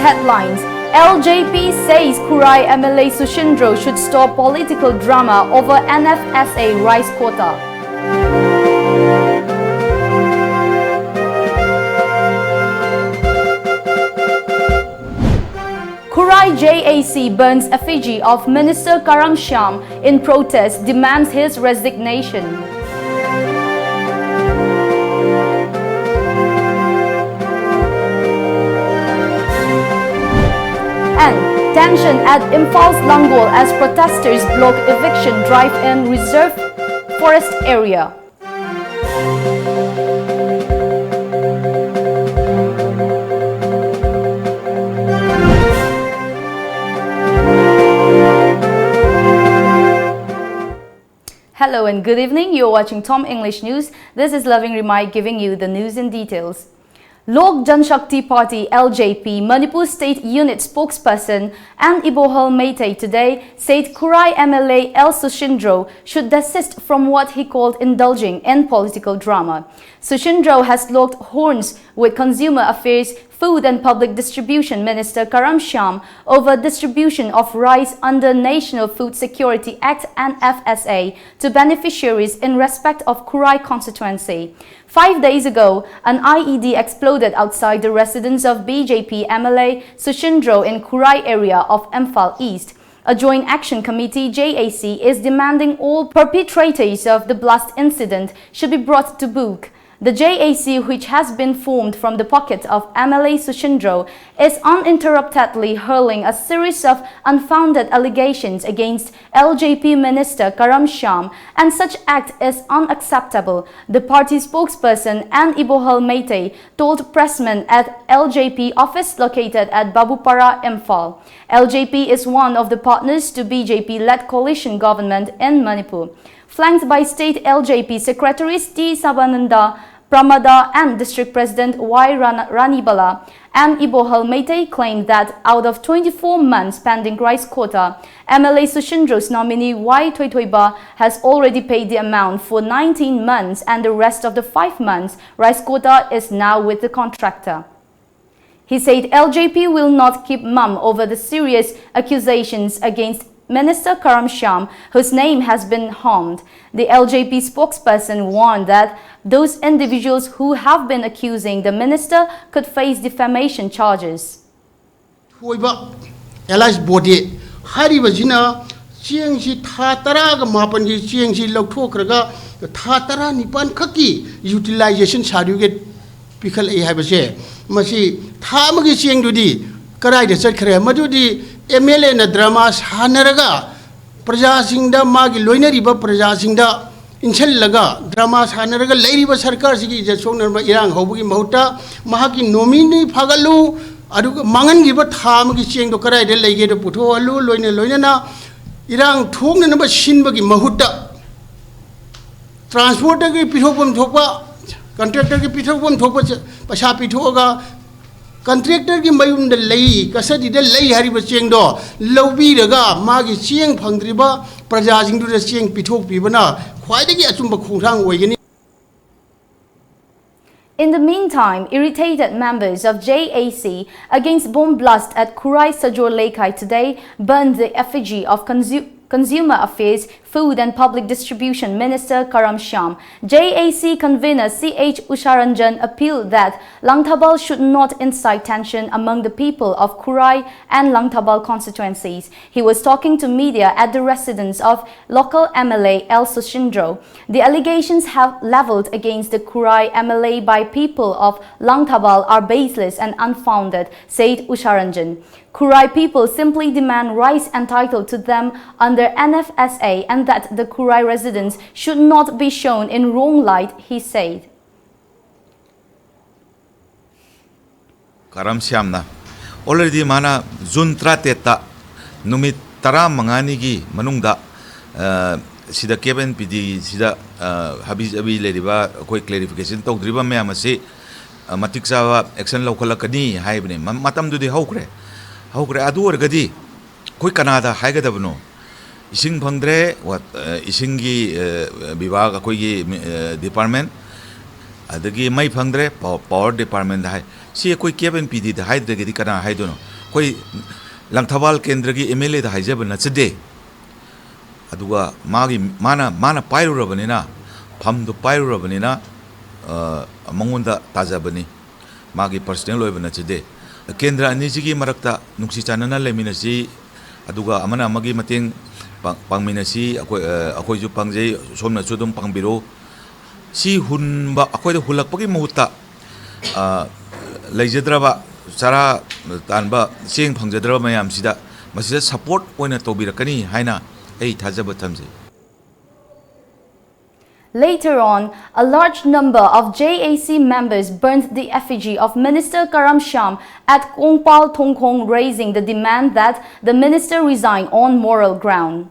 headlines. LJP says Kurai MLA Sushindro should stop political drama over NFSA rice quota. Kurai JAC burns effigy of Minister Karam Shyam in protest, demands his resignation. And tension at Imphal's Langol as protesters block eviction drive in reserve forest area. Hello and good evening. You're watching Tom English News. This is Loving Rimai giving you the news in details. Lok Janshakti Party LJP Manipur State Unit spokesperson and Ibohal Meitei today said Kurai MLA L Sushindro should desist from what he called indulging in political drama. Sushindro has locked horns with Consumer Affairs, Food and Public Distribution Minister Karam Shyam over distribution of rice under National Food Security Act and FSA to beneficiaries in respect of Kurai constituency. 5 days ago, an IED exploded outside the residence of BJP MLA Sushindro in Kurai area of Imphal East. A Joint Action Committee JAC is demanding all perpetrators of the blast incident should be brought to book. The JAC, which has been formed from the pocket of MLA Sushindro, is uninterruptedly hurling a series of unfounded allegations against LJP Minister Karam Shyam, and such act is unacceptable, the party spokesperson and Ibohal Meitei told pressmen at LJP office located at Babupara, Imphal. LJP is one of the partners to BJP-led coalition government in Manipur. Flanked by State LJP Secretaries T. Sabananda Pramada and District President Y. Ranibala, and Ibohal Meitei claimed that out of 24 months pending rice quota, MLA Sushindro's nominee Y. Toitoiba has already paid the amount for 19 months and the rest of the 5 months rice quota is now with the contractor. He said LJP will not keep mum over the serious accusations against Minister Karam Shyam, whose name has been harmed. The LJP spokesperson warned that those individuals who have been accusing the minister could face defamation charges. Elias body, Haribajina, Chiangshi Tatara, Mapanji, Chiangshi Lokokraga, the Tatara Nipan Kaki, utilization certificate, Pickle A Habase, Masi, Tamagi Chiang Dudi, Karai, the Secretary, Madudi. MLA na drama Hanaraga, Praja Singda Magi Loina Riba Praja Singda Inchelaga, drama Hanaraga, Lady Sarkar Siki, Jasona Irang, Hobuki Mota, Mahaki Nomini Pagalu, Adu Mangan Giba Tamaki Ching to Karai, the Legate of Puto, Alu, Loina Loina, Irang Tung and Shinbagi Mahuta, Transporter Pitopum Topa, Contractor Pitopum Topa, Pashapi Toga. Contractor ki mayum de lei kasadi de lei hariba cheng do lobi daga magi chieng phangdriba praja jing du de chieng pithok pibana khwaidagi achumba khongrang oigani. In the meantime, irritated members of JAC against bomb blast at Kurai Sajor Lekai today burned the effigy of Consumer Affairs, Food and Public Distribution Minister Karam Shyam. JAC convener C.H. Usharanjan appealed that Langtabal should not incite tension among the people of Kurai and Langtabal constituencies. He was talking to media at the residence of local MLA L. Sushindro. The allegations have leveled against the Kurai MLA by people of Langtabal are baseless and unfounded, said Usharanjan. Kurai people simply demand rice entitled to them under NFSA and that the Kurai residents should not be shown in wrong light, he said. Karam Shyamna already mana June 30 numit tara mangani gi manungda sida Kevin PD sida habis abi leriba koi clarification tawdriba mayam ase matik sawa action lokhalakani haibne matam dudi hokre adu orgadi koi kanada haigadabno ising phangdre what isingi bibag koi gi department adagi mai phangdre power department hai si koi Kevin PD da haidre gi kana haidono koi langthawal kendra gi MLA da haijaba na chade aduga mana pairu rabanina phamdu pairu rabanina mangunda tajabani magi personal loibana chade kendra ani jigi marakta nungsi chanana leminasi aduga amana amagi mateng pangminasi akoi ju pangjei somna chudum pangbiro si hunba akoi da hulakpagi muhuta leijadraba sara tanba sing phangjadraba mayam sida masida support oina tobirakani haina ei thajaba thamje. Later on, a large number of JAC members burnt the effigy of Minister Karam Sham at Kongpal Thongkhong, raising the demand that the minister resign on moral ground.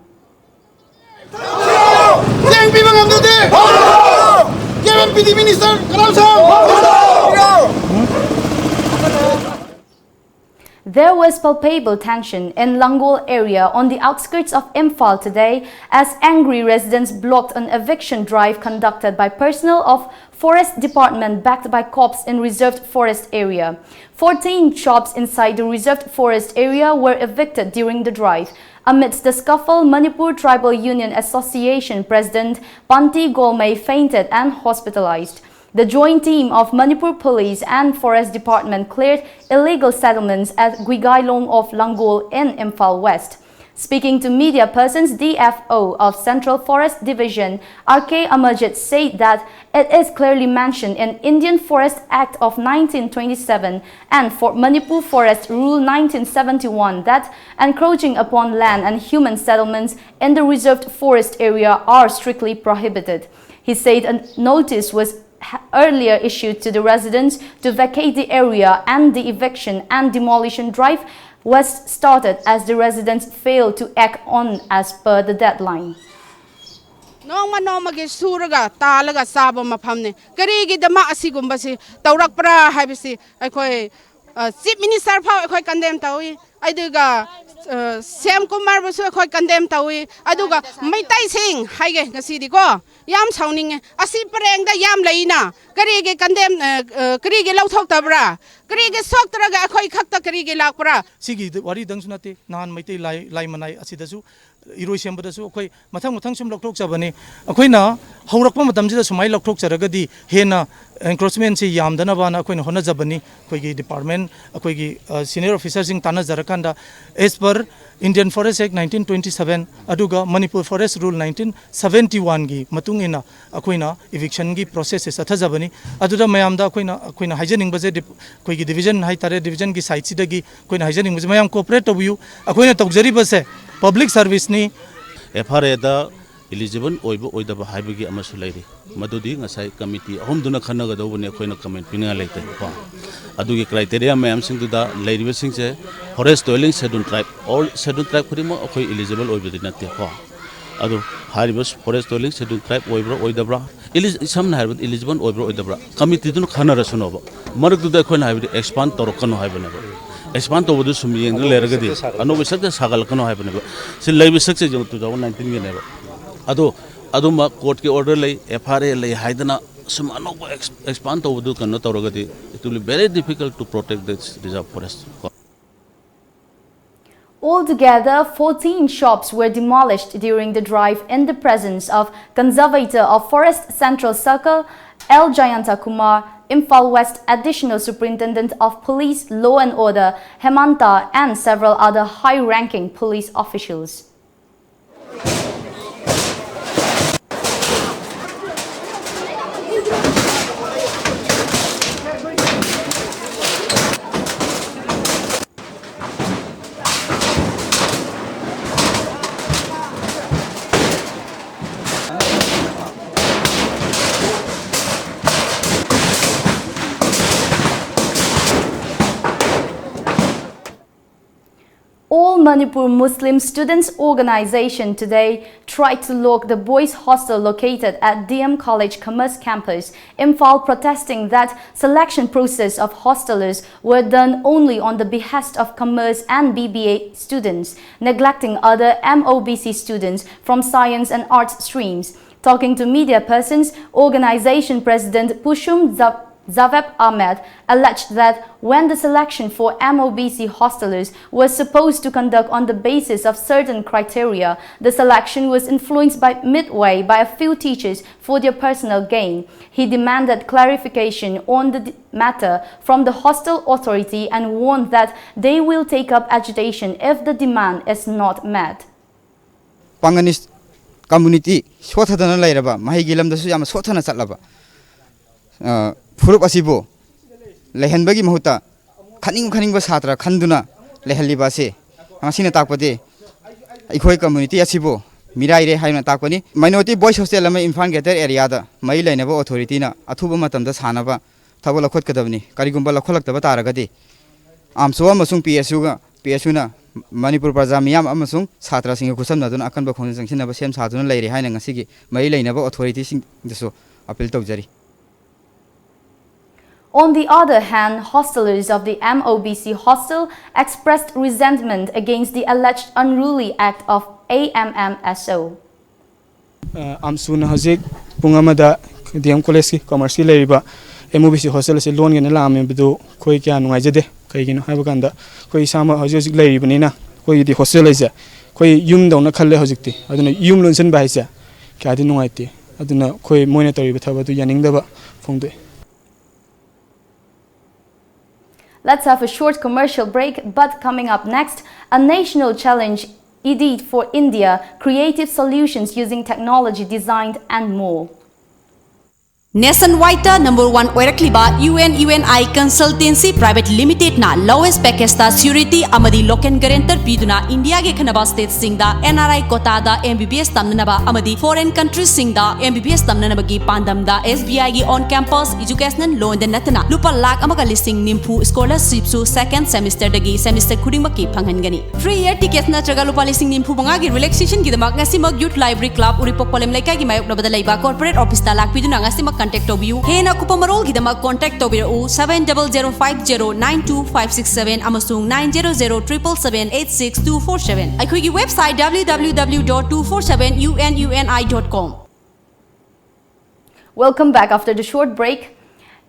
There was palpable tension in Langol area on the outskirts of Imphal today as angry residents blocked an eviction drive conducted by personnel of Forest Department backed by cops in reserved forest area. 14 shops inside the reserved forest area were evicted during the drive. Amidst the scuffle, Manipur Tribal Union Association President Panti Golmay fainted and hospitalized. The joint team of Manipur Police and Forest Department cleared illegal settlements at Guigailong of Langol in Imphal West. Speaking to media persons, DFO of Central Forest Division, RK Amarjit said that it is clearly mentioned in Indian Forest Act of 1927 and for Manipur Forest Rule 1971 that encroaching upon land and human settlements in the reserved forest area are strictly prohibited. He said a notice was earlier issued to the residents to vacate the area and the eviction and demolition drive was started as the residents failed to act on as per the deadline. Nongma suraga talaga saba maphamne karigi dama asigumbasi taurakpra haibisi akoi chief minister pha akoi condemn tawi aduga Sam Kumar basu akoi condemn tawi aduga maitai sing haige ngasidi ko yam sauning asi parengda yam leina karigi condemn karigi lauthok tabra karigi sok traga akoi khakta karigi lakpra sigi wari dangsunate nan maitai lai manai asidasu iroi sembadasu akoi mathang sum lokthok chabani akoina haurakpa matamjida sumai lokthok charagadi hena encroachment se yamdana bana akoina hona jabani akoigi department akoigi senior officers sing tana jarakanda as per Indian Forest Act 1927 aduga Manipur Forest Rule 1971 gi matung ina akoina eviction gi process se athajabani aduda mayamda akoina hygienic baje koigi division hai tare division gi site sidagi koina hygienic baje mayam cooperate tobu akoina tokjari base public service ni FRA da eligible oibo oidaba haibagi amasu lairi madudi ngasai committee ahumduna khanaga dobune koina comment pinga laite ko adugi criteria mayam sing da lairibe sing se forest dwelling scheduled tribe all scheduled tribe khurimo akoi eligible oibedi natte ko adu haribus forest dwelling scheduled tribe oibro oidabra samna haribud eligible oibro oidabra committee dun khanara sunoba maruk da koina haibidi expand torokano haibane expand to bodu sum yeng leragadi anu bisak da sagal kano haibane se laibi sakse 2019 ge neba ado ma court ke order lay FRA lay haidana sum anu expand to bodu kano torogadi it will be very difficult to protect this reserve forest. Altogether, 14 shops were demolished during the drive in the presence of Conservator of Forest Central Circle, L. Jayanta Kumar, Imphal West Additional Superintendent of Police Law and Order, Hemanta, and several other high-ranking police officials. All Manipur Muslim Students Organization today tried to lock the boys' hostel located at DM College Commerce Campus, Imphal, protesting that selection process of hostelers were done only on the behest of commerce and BBA students, neglecting other MOBC students from science and arts streams. Talking to media persons, organization president Pushum Zaveb Ahmed, alleged that when the selection for MOBC hostelers was supposed to conduct on the basis of certain criteria, the selection was influenced by midway by a few teachers for their personal gain. He demanded clarification on the matter from the hostel authority and warned that they will take up agitation if the demand is not met. Panganist community Swatana Lairaba, Mahigilam the Suyama Swatana Salaba Furup Asibo Lehenbagi Mahuta Kaning was Hatra Kanduna Lehalibase Masina Tapade Ikoi community Asibo Mirai Haina Tapani Minority Boys Hostel Infan Getter Ariada Maila Nevo Authority Atuba Matam das Hanava Tabula Kotkadavni Karigumbala Kolakta Taragadi Am so Masung PSUna Manipur Prazamiam Amasung Satra Sing Kusam Nadun Akan Bakon Sanction of Sam Sadun Lady Hainan Sigi Maila Nevo authorities in the so appeal to Jerry. On the other hand, hostelers of the MOBC hostel expressed resentment against the alleged unruly act of AMMSO. Amsuna Hazik Pungamada DM College Commerce Labor MOBC hostel is a loan in a lam in Bidu Koikan Wajade Kagan Habaganda Koi Sama Hazik Lady Benina Koi the hostel is a Koi Yum down a Kale Hozikti. I don't know Yum Lunson Baisa Kadinoiti. I don't know Koi monetary but about Yaning Daba Funde. Let's have a short commercial break, but coming up next, a national challenge, EDIT for India, creative solutions using technology designed and more. Nationwide #1 oirakliba UNI Consultancy Private Limited na lowest package ta security amadi local guarantor piduna India ge khanaba state singda NRI quota da MBBS tamnaba amadi foreign countries singda MBBS tamnaba gi pandam da SBI gi on campus educational loan da natna lupa lakh amaga listing nimpu scholarship su second semester dagi semester khuding maki phanghangani free year tickets na traga lupa listing nimpu banga gi relaxation gi damak ngasi mag youth library club uripok polem laikai gi mayok na badalai ba corporate office ta lak piduna ngasi mag contact you Hena Kupamarol Gidama contact Tobiru 70050925567 Amasung 90077786247. I could website www.247ununi.com. Welcome back after the short break.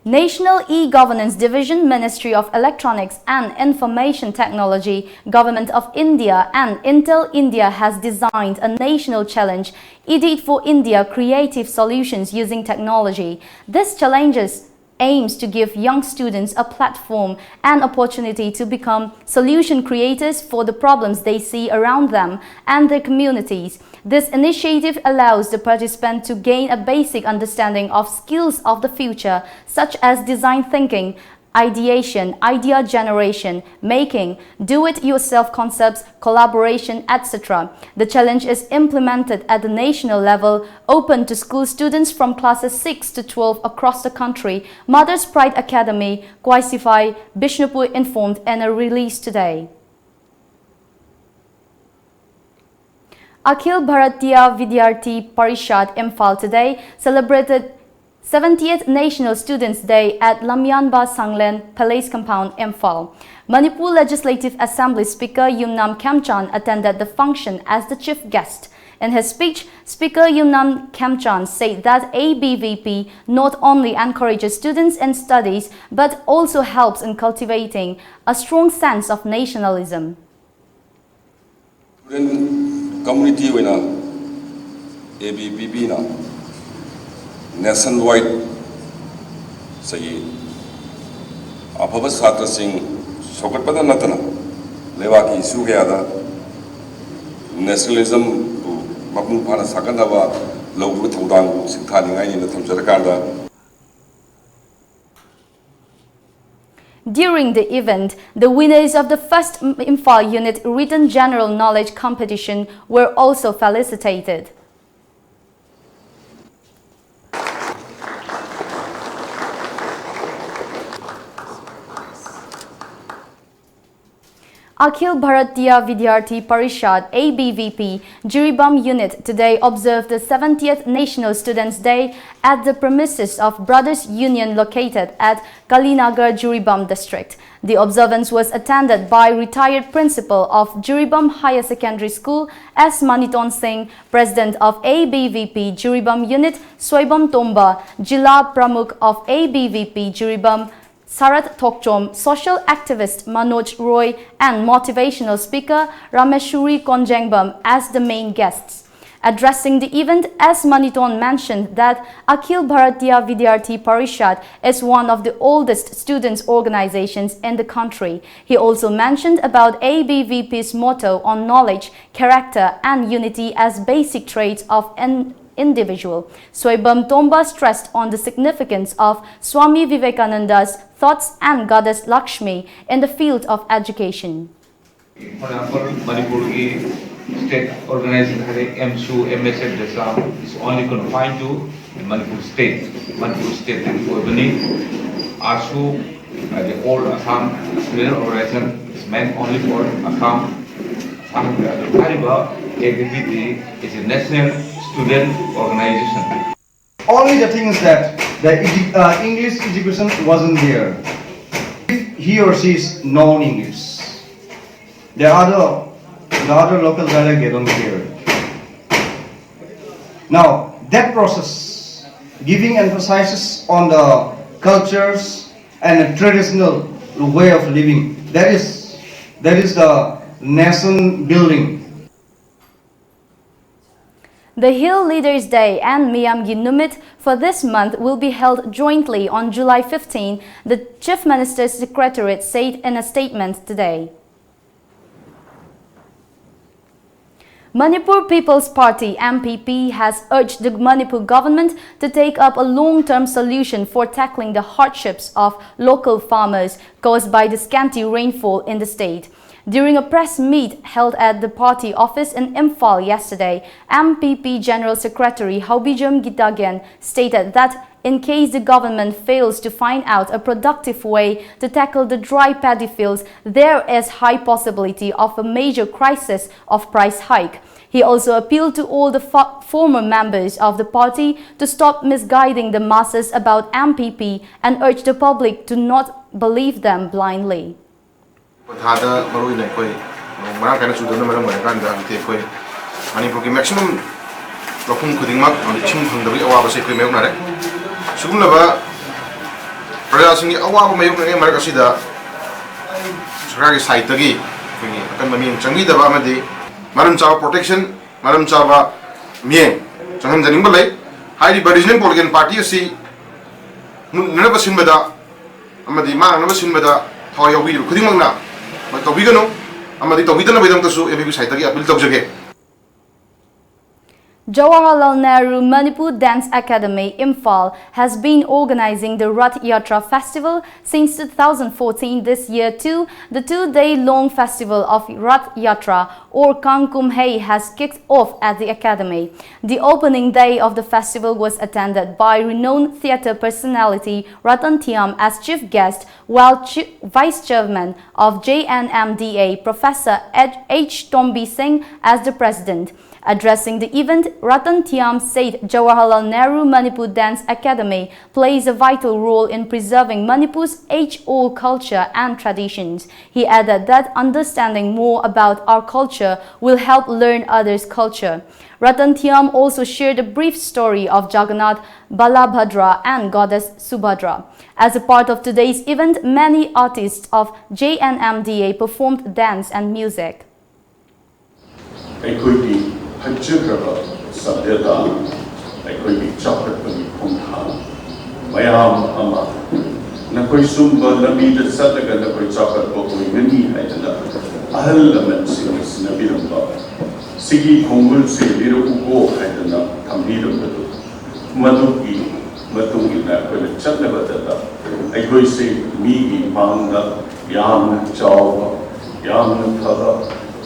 National E-Governance Division, Ministry of Electronics and Information Technology, Government of India and Intel India has designed a national challenge, EDIT for India Creative Solutions Using Technology. This challenges aims to give young students a platform and opportunity to become solution creators for the problems they see around them and their communities. This initiative allows the participant to gain a basic understanding of skills of the future, such as design thinking, ideation, idea generation, making, do-it-yourself concepts, collaboration, etc. The challenge is implemented at the national level, open to school students from classes 6 to 12 across the country. Mother's Pride Academy, Kwaisify, Bishnupur informed in a release today. Akhil Bharatiya Vidyarthi Parishad Imphal today celebrated 70th National Students' Day at Lamyanba Sanglen Palace Compound, Imphal. Manipur Legislative Assembly Speaker Yumnam Khamchan attended the function as the chief guest. In his speech, Speaker Yumnam Khamchan said that ABVP not only encourages students in studies but also helps in cultivating a strong sense of nationalism. Community winner ABVP na nationwide say afaba satra sing sokat pada natana lewaki issue kaya da nationalism to mapung phana sakanda ba logu thodang singthani ngai ni thamjarakanda. During the event, the winners of the first Imphal Unit Written General Knowledge Competition were also felicitated. Akhil Bharatiya Vidyarthi Parishad ABVP Jiribam unit today observed the 70th National Students' Day at the premises of Brothers Union located at Kalinagar, Jiribam district. The observance was attended by retired principal of Jiribam Higher Secondary School S. Maniton Singh, president of ABVP Jiribam unit Soibam Tomba, Jila Pramukh of ABVP Jiribam Sarat Thokchom, social activist Manoj Roy and motivational speaker Rameshuri Konjengbam as the main guests. Addressing the event, S. Maniton mentioned that Akhil Bharatiya Vidyarthi Parishad is one of the oldest students' organizations in the country. He also mentioned about ABVP's motto on knowledge, character and unity as basic traits of an individual. Soibam Tomba stressed on the significance of Swami Vivekananda's thoughts and Goddess Lakshmi in the field of education. State organization MSU, MSF is only confined to Manipur State. Manipur State ASU, the old Assam student organization is meant only for Assam. The Kariba ABVP is a national student organization. Only the thing is that the English education wasn't there. If he or she is known English, the other local dialect they don't hear. Now that process, giving emphasis on the cultures and the traditional way of living, that is the nation building. The Hill Leaders Day and Miyamgi Numit for this month will be held jointly on July 15, the Chief Minister's Secretariat said in a statement today. Manipur People's Party MPP has urged the Manipur government to take up a long-term solution for tackling the hardships of local farmers caused by the scanty rainfall in the state. During a press meet held at the party office in Imphal yesterday, MPP General Secretary Haubijam Gitagan stated that in case the government fails to find out a productive way to tackle the dry paddy fields, there is high possibility of a major crisis of price hike. He also appealed to all the former members of the party to stop misguiding the masses about MPP and urge the public to not believe them blindly. Sugumlaba Prayasing Awa Mayuk Margasida Sragi Saitagi, Kamami Changi the Bamadi, Madam Chava protection, Madam Chava Mien, Changam Zanimbalay, highly Barizim Political Party, see never seen Beda, Amadi Man, never seen Beda, how you will Kudimana, but the Vigano, Amadi Vidana Vedantasu, every Saitagi, built up again. Jawaharlal Nehru Manipur Dance Academy, Imphal, has been organizing the Rath Yatra Festival since 2014. This year too, the two-day-long festival of Rath Yatra or Kangkumhei has kicked off at the academy. The opening day of the festival was attended by renowned theatre personality Ratan Thiam as chief guest, while Vice Chairman of JNMDA Professor H. Tombi Singh as the president. Addressing the event, Ratan Thiam said Jawaharlal Nehru Manipur Dance Academy plays a vital role in preserving Manipur's age-old culture and traditions. He added that understanding more about our culture will help learn others' culture. Ratan Thiam also shared a brief story of Jagannath, Balabhadra and Goddess Subhadra. As a part of today's event, many artists of JNMDA performed dance and music. Hajjiraba Sadyata, Aikoi Chapatani Kumha, Mayam Ama, Nakoi Sumba, Namida Sataga, Nakoi Chapat Bokui, Mini Hajala, Ahalaman Silas Nabiramba, Sigi Kongul Se, Little Ugo Hajana, Tamidam, Maduki, Matungi, Nakoi Chatnavata, Aikoi Se, Migi, Manga, Yam, Jawa, Yam, Tada,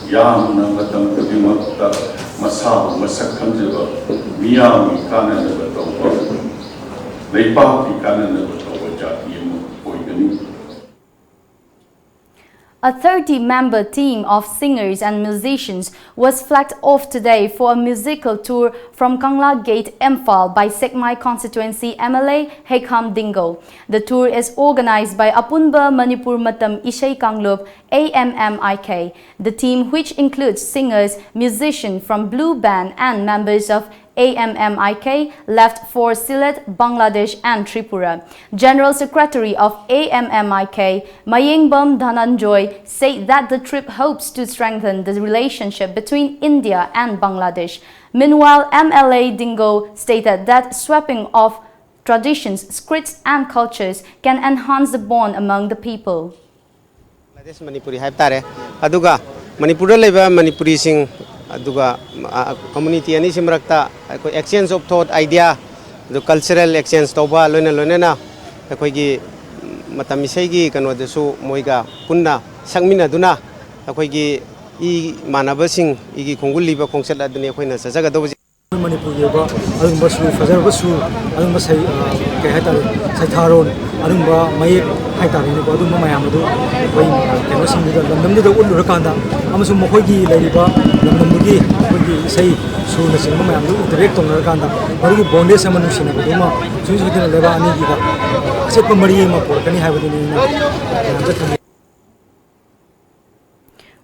Yam, Namatam, Kudimakta. Masal, Masakanjaba, Miyami Kana never told. They party Kana never told Jati Poigani. A 30-member team of singers and musicians was flagged off today for a musical tour from Kangla Gate, Imphal by Sekmai constituency MLA Hekham Dingo. The tour is organized by Apunba Manipur Matam Ishai Kanglup AMMIK. The team, which includes singers, musicians from Blue Band and members of AMMIK, left for Sylhet, Bangladesh and Tripura. General Secretary of AMMIK, Mayingbam Dhananjoy, said that the trip hopes to strengthen the relationship between India and Bangladesh. Meanwhile, MLA Dingo stated that swapping of traditions, scripts and cultures can enhance the bond among the people. Manipuri haibtare aduga Manipur leba Manipuri sing aduga community ani simrakta exchange of thought idea the cultural exchange toba loina na akoigi matamisai gi kano desu moiga punna sangmina duna akoigi I manaba sing igi khongul liba khongsat adni akoina sajaga do Manipur yeba adumba su fajar basu adumba sai ke haitare sai tharon adumba mai haitare ne adumba mayam adu bai keno sing da lamdam da ulur kanda amasu mokhoi gi laiba lamdam gi gi sai su na sing mayam du interact tong kanda baru bonde samanu sina aduma su su da leba ani gi da sep mari ma por kani haibadu ni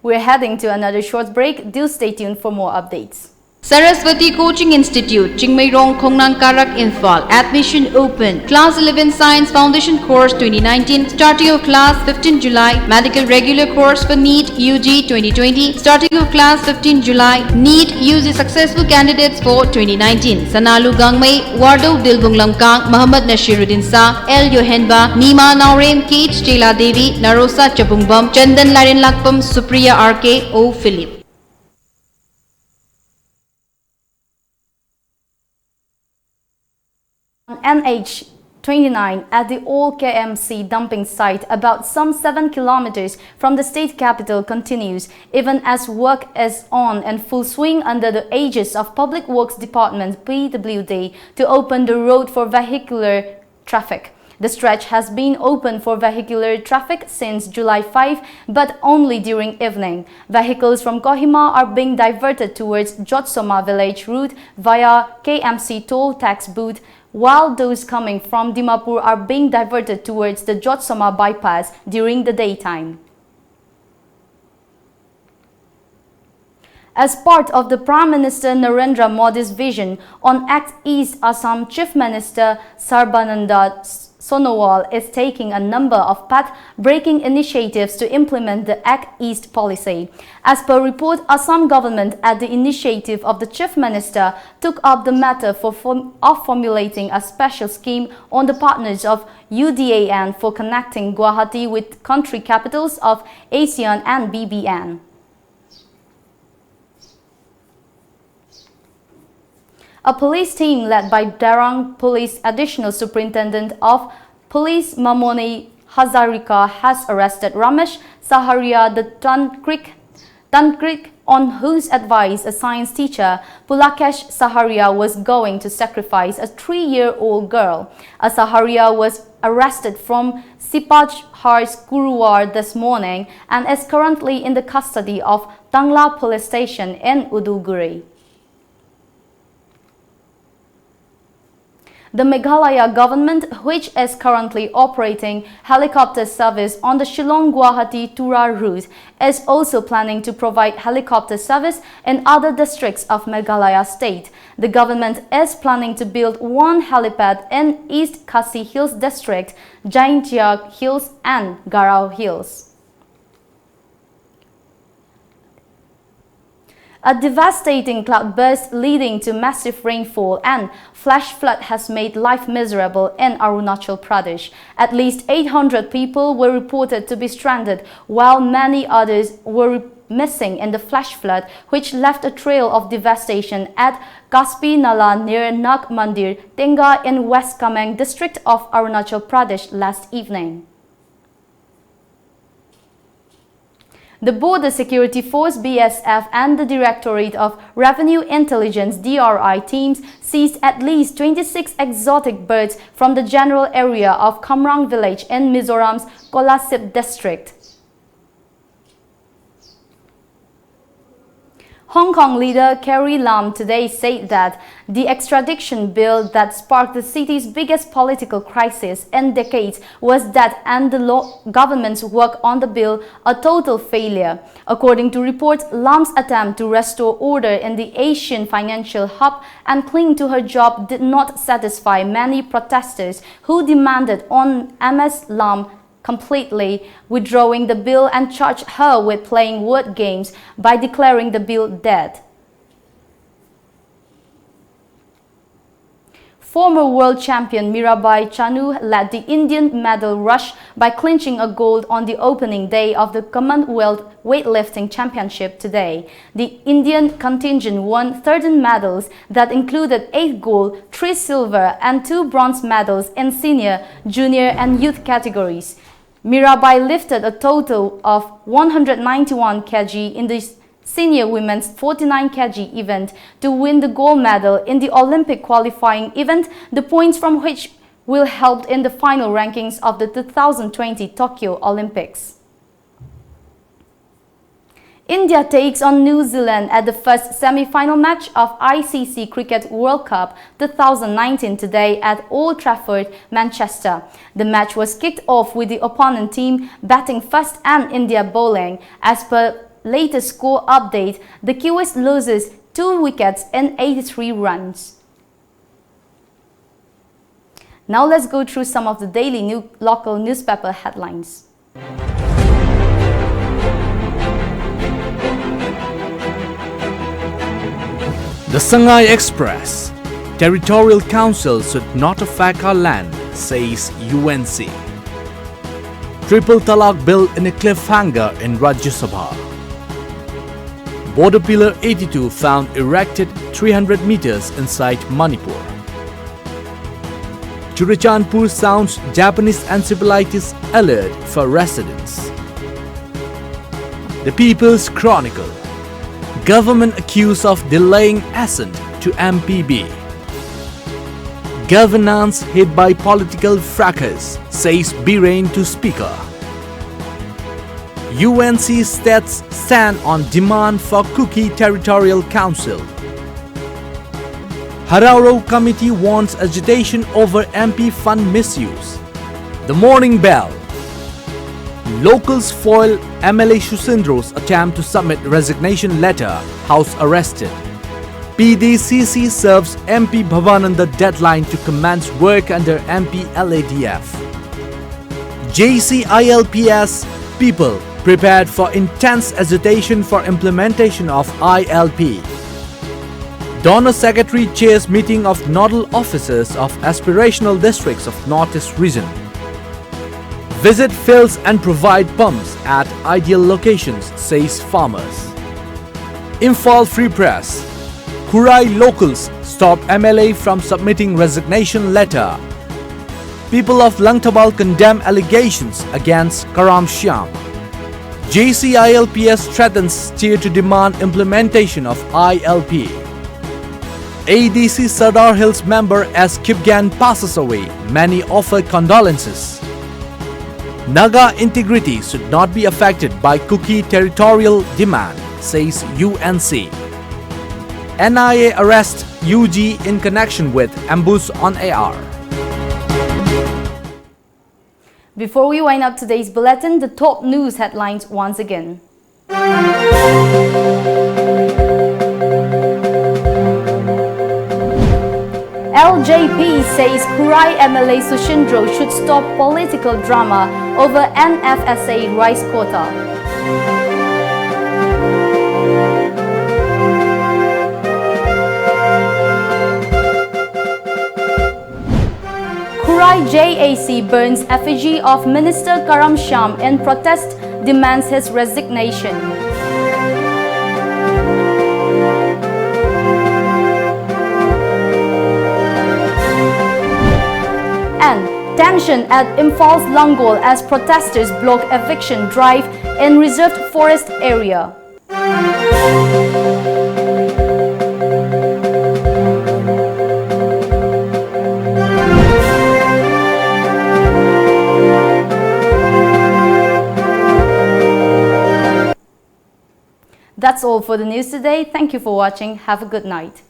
We're heading to another short break. Do stay tuned for more updates. Saraswati Coaching Institute, Chingmairong, Khongnang Karak, Imphal. Admission open. Class 11 Science Foundation Course 2019. Starting of class 15 July. Medical Regular Course for NEET UG 2020. Starting of class 15 July. NEET UG Successful Candidates for 2019. Sanalu Gangmei, Wardo Dilbung Lamkang, Muhammad Nashiruddin Sa, L. Yohenba, Nima Naurem, Kate Stela Devi, Narosa Chapungbam, Chandan Larin Lakpam, Supriya RK, O. Philip. NH29 at the old KMC dumping site about some 7 kilometers from the state capital continues, even as work is on in full swing under the aegis of Public Works Department PWD to open the road for vehicular traffic. The stretch has been open for vehicular traffic since July 5, but only during evening. Vehicles from Kohima are being diverted towards Jotsoma village route via KMC toll tax booth, while those coming from Dimapur are being diverted towards the Jotsoma bypass during the daytime. As part of the Prime Minister Narendra Modi's vision on Act East, Assam Chief Minister Sarbananda Sonowal is taking a number of path-breaking initiatives to implement the Act East policy. As per report, Assam government, at the initiative of the Chief Minister, took up the matter of formulating a special scheme on the partners of UDAN for connecting Guwahati with country capitals of ASEAN and BBN. A police team led by Darang Police Additional Superintendent of Police Mamoni Hazarika has arrested Ramesh Saharia the Tankrik, on whose advice a science teacher, Pulakesh Saharia, was going to sacrifice a 3-year-old girl. A Saharia was arrested from Sipaj Hars Guruwar this morning and is currently in the custody of Tangla Police Station in Uduguri. The Meghalaya government, which is currently operating helicopter service on the Shillong-Guwahati-Tura route, is also planning to provide helicopter service in other districts of Meghalaya state. The government is planning to build one helipad in East Khasi Hills district, Jaintiag Hills and Garao Hills. A devastating cloudburst leading to massive rainfall and flash flood has made life miserable in Arunachal Pradesh. At least 800 people were reported to be stranded, while many others were missing in the flash flood, which left a trail of devastation at Kaspi Nala near Nag Mandir, Tenga in West Kameng district of Arunachal Pradesh last evening. The Border Security Force BSF and the Directorate of Revenue Intelligence DRI teams seized at least 26 exotic birds from the general area of Kamrang village in Mizoram's Kolasip district. Hong Kong leader Carrie Lam today said that the extradition bill that sparked the city's biggest political crisis in decades was that and the government's work on the bill a total failure. According to reports, Lam's attempt to restore order in the Asian financial hub and cling to her job did not satisfy many protesters who demanded on Ms. Lam completely withdrawing the bill and charged her with playing word games by declaring the bill dead. Former world champion Mirabai Chanu led the Indian medal rush by clinching a gold on the opening day of the Commonwealth Weightlifting Championship today. The Indian contingent won 13 medals that included 8 gold, 3 silver and 2 bronze medals in senior, junior and youth categories. Mirabai lifted a total of 191 kg in the senior women's 49 kg event to win the gold medal in the Olympic qualifying event, the points from which will help in the final rankings of the 2020 Tokyo Olympics. India takes on New Zealand at the first semi-final match of ICC Cricket World Cup 2019 today at Old Trafford, Manchester. The match was kicked off with the opponent team batting first and India bowling. As per latest score update, the Kiwis loses 2 wickets in 83 runs. Now let's go through some of the daily local newspaper headlines. The Shanghai Express. Territorial Council should not affect our land, says UNC. Triple Talaq Bill in a cliffhanger in Rajya Sabha. Border Pillar 82 found erected 300 meters inside Manipur. Churachandpur sounds Japanese encephalitis alert for residents. The People's Chronicle. Government accused of delaying assent to MPB. Governance hit by political fracas, says Birain to Speaker. UNC states stand on demand for Kuki Territorial Council. Harauro Committee warns agitation over MP fund misuse. The Morning Bell. Locals foil MLA Shusindro's attempt to submit resignation letter, House arrested. PDCC serves MP Bhavananda deadline to commence work under MP LADF. JCILPS people prepared for intense agitation for implementation of ILP. Donor Secretary chairs meeting of nodal officers of aspirational districts of Northeast region. Visit fields and provide pumps at ideal locations, says farmers. Imphal Free Press. Kurai locals stop MLA from submitting resignation letter. People of Langtabal condemn allegations against Karam Shyam. JCILPS threatens steer to demand implementation of ILP. ADC Sardar Hills member as Kipgan passes away, many offer condolences. Naga integrity should not be affected by Kuki territorial demand, says UNC. NIA arrest UG in connection with ambush on AR. Before we wind up today's bulletin, the top news headlines once again. LJP says Kurai MLA Sushindro should stop political drama over NFSA rice quota. Kurai JAC burns effigy of Minister Karam Shyam in protest, demands his resignation. And tension at Imphal's Langol as protesters block eviction drive in reserved forest area. That's That's all for the news today. Thank you for watching. Have a good night.